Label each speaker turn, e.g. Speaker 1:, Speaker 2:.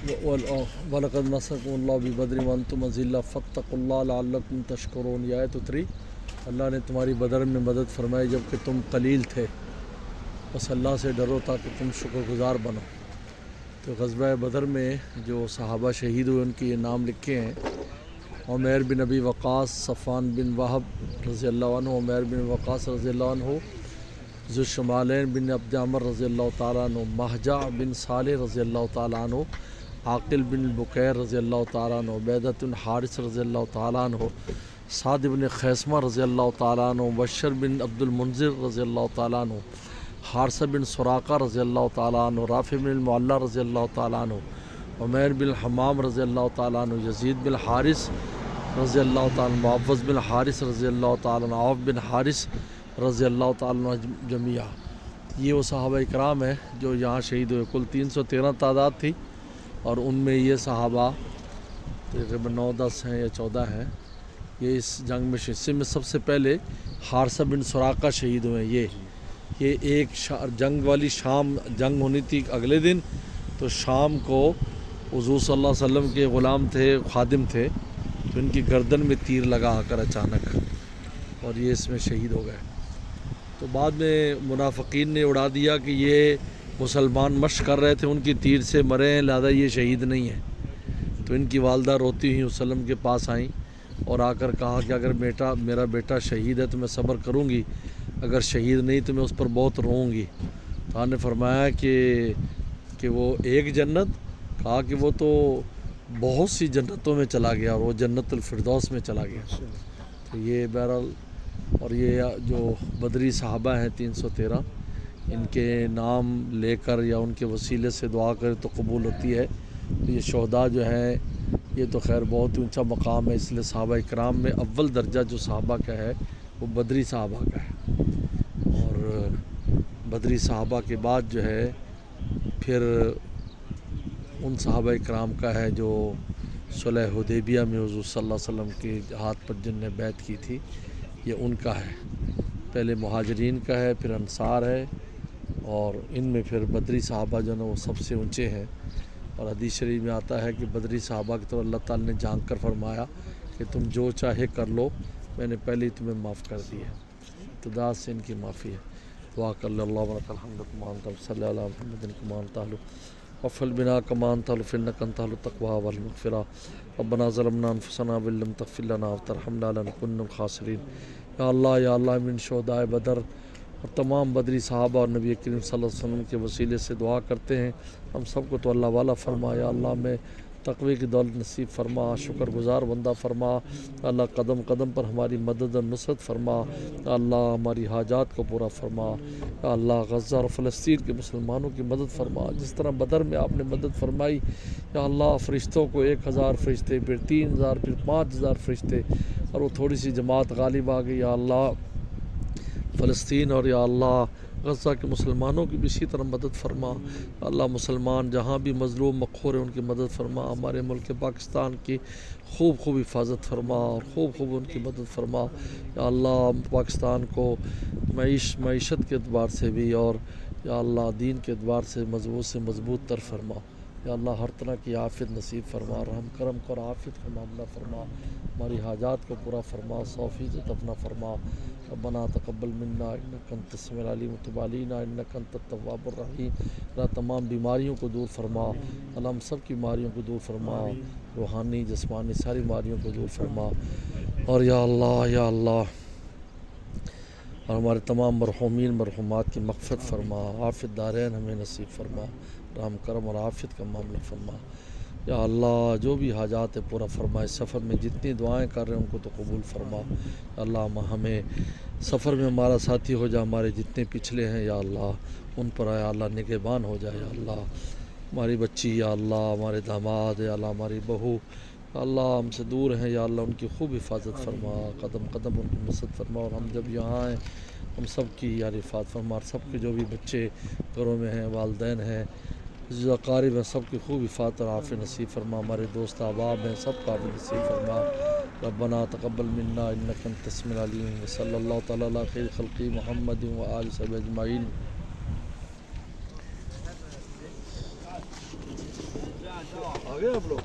Speaker 1: وَلَقَدْ نَصَرَكُمُ اللَّهُ بِبَدْرٍ وَأَنْتُمْ أَذِلَّةٌ فَاتَّقُوا اللَّهَ لَعَلَّكُمْ تَشْكُرُونَ۔ یہ آیت اتری، اللہ نے تمہاری بدر میں مدد فرمائی جب کہ تم قلیل تھے، بس اللہ سے ڈرو تاکہ تم شکر گزار بنو۔ تو غزوہ بدر میں جو صحابہ شہید ہوئے ان کے یہ نام لکھے ہیں: عمیر بن ابی وقاص، صفوان بن وہب رضی اللہ عنہ، عمیر بن وقاص رضی اللہ عنہ، ذو الشمالین بن عبد عمر رضی اللہ تعالیٰ عنہ، مہجع بن صالح رضی اللہ تعالیٰ عنہ، عاقل بن بکیر رضی اللہ تعالیٰ عنہ، عبیدہ بن حارث رضی اللہ تعالیٰ عنہ، سعد بن خیثمہ رضی اللہ تعالیٰ عنہ، بشر بن عبد المنذر رضی اللہ تعالیٰ عنہ، حارثہ بن سراقہ رضی اللہ تعالیٰ عنہ، رافع بن المعلیٰ رضی اللہ تعالیٰ عنہ، عمیر بن حمام رضی اللہ تعالیٰ عنہ، یزید بن حارث رضی اللہ تعالیٰ عنہ، معوذ بن حارث رضی اللہ تعالیٰ عنہ، عوف بن حارث رضی اللہ تعالیٰ عنہ جمیعہ۔ یہ وہ صحابہ اکرام ہیں جو یہاں شہید ہوئے۔ کل 313 تعداد تھی، اور ان میں یہ صحابہ تقریباً 9-10 ہیں یا 14 ہیں، یہ اس جنگ میں حصے میں سب سے پہلے حارثہ بن سراقہ شہید ہوئے ہیں۔ یہ ایک جنگ والی شام جنگ ہونی تھی اگلے دن، تو شام کو حضور صلی اللہ علیہ وسلم کے غلام تھے، خادم تھے، تو ان کی گردن میں تیر لگا کر اچانک، اور یہ اس میں شہید ہو گئے۔ تو بعد میں منافقین نے اڑا دیا کہ یہ مسلمان مشق کر رہے تھے، ان کی تیر سے مرے ہیں، لہذا یہ شہید نہیں ہیں۔ تو ان کی والدہ روتی ہوئی وسلم کے پاس آئیں اور آ کر کہا کہ اگر میرا بیٹا شہید ہے تو میں صبر کروں گی، اگر شہید نہیں تو میں اس پر بہت روؤں گی۔ تو آپ نے فرمایا کہ وہ ایک جنت، کہا کہ وہ تو بہت سی جنتوں میں چلا گیا، اور وہ جنت الفردوس میں چلا گیا۔ تو یہ بہرحال، اور یہ جو بدری صحابہ ہیں 313، ان کے نام لے کر یا ان کے وسیلے سے دعا کرے تو قبول ہوتی ہے۔ تو یہ شہداء جو ہیں یہ تو خیر بہت اونچا مقام ہے، اس لیے صحابہ اکرام میں اول درجہ جو صحابہ کا ہے وہ بدری صحابہ کا ہے، اور بدری صحابہ کے بعد جو ہے پھر ان صحابہ اکرام کا ہے جو صلح حدیبیہ میں حضور صلی اللہ علیہ وسلم کے ہاتھ پر جن نے بیعت کی تھی، یہ ان کا ہے۔ پہلے مہاجرین کا ہے، پھر انصار ہے، اور ان میں پھر بدری صحابہ جو ہیں وہ سب سے اونچے ہیں۔ اور حدیث شریف میں آتا ہے کہ بدری صحابہ کی طرف اللہ تعالیٰ نے جھانک کر فرمایا کہ تم جو چاہے کر لو، میں نے پہلے ہی تمہیں معاف کر دی ہے۔ ابتدا سے ان کی معافی ہے۔ دعا کر لو: اللہ ولک الحمد کما انت صلی علی محمد کما انت اہل وفل بنا کما انت اہل فانک انت اہل التقوی والمغفرہ ربنا ظلمنا انفسنا وان لم تغفر لنا وترحمنا لنکن من الخاسرین۔ یا اللہ من شہداء بدر اور تمام بدری صحابہ اور نبی کریم صلی اللہ علیہ وسلم کے وسیلے سے دعا کرتے ہیں، ہم سب کو تو اللہ والا فرما۔ یا اللہ میں تقوی کی دولت نصیب فرما، شکر گزار بندہ فرما۔ اللہ قدم قدم پر ہماری مدد اور نصرت فرما۔ یا اللہ ہماری حاجات کو پورا فرما۔ یا اللہ غزہ اور فلسطین کے مسلمانوں کی مدد فرما، جس طرح بدر میں آپ نے مدد فرمائی۔ یا اللہ فرشتوں کو 1000 فرشتے، پھر 3000، پھر 5000 فرشتے، اور وہ تھوڑی سی جماعت غالب آ گئی۔ یا اللہ فلسطین اور یا اللہ غزہ کے مسلمانوں کی بھی اسی طرح مدد فرما۔ اللہ مسلمان جہاں بھی مظلوم مقہور ہیں ان کی مدد فرما۔ ہمارے ملک پاکستان کی خوب حفاظت فرما اور خوب ان کی مدد فرما۔ یا اللہ پاکستان کو معیشت کے اعتبار سے بھی اور یا اللہ دین کے اعتبار سے مضبوط تر فرما۔ یا اللہ ہر طرح کی عافیت نصیب فرما، رحم کرم کو اور عافیت کا معاملہ فرما، ہماری حاجات کو پورا فرما، 100% اپنا فرما۔ ربنا تقبل منا انک انت السمیع العلیم وتب علینا انک انت التواب الرحیم۔ اللہ تمام بیماریوں کو دور فرما، اللہ ہم سب کی بیماریوں کو دور فرما، روحانی جسمانی ساری بیماریوں کو دور فرما۔ اور یا اللہ اور ہمارے تمام مرحومین مرحومات کی مغفرت فرما، عافیت دارین ہمیں نصیب فرما، رحم کرم اور عافیت کا معاملہ فرما۔ یا اللہ جو بھی حاجات ہے پورا فرما، اس سفر میں جتنی دعائیں کر رہے ہیں ان کو تو قبول فرما۔ یا اللہ ہمیں سفر میں ہمارا ساتھی ہو جا، ہمارے جتنے پچھلے ہیں یا اللہ ان پر یا اللہ نگہبان ہو جائے۔ یا اللہ ہماری بچی، یا اللہ ہمارے داماد، یا اللہ ہماری بہو، یا اللہ ہم سے دور ہیں، یا اللہ ان کی خوب حفاظت فرما، قدم قدم ان کی نصرت فرما، اور ہم جب یہاں آئیں ہم سب کی یا حفاظت فرما، اور سب کے جو بھی بچے گھروں میں ہیں، والدین ہیں، جو اقارب ہیں، سب کی خوب حفاظت اور عافیت نصیب فرما، ہمارے دوست احباب ہیں سب کا بھی نصیب فرما۔ ربنا تقبل منا انک انت السمیع العلیم وصلی اللہ تعالی علی خیر خلقہ محمد وآلہ وصحبہ اجمعین۔ آ گئے آپ لوگ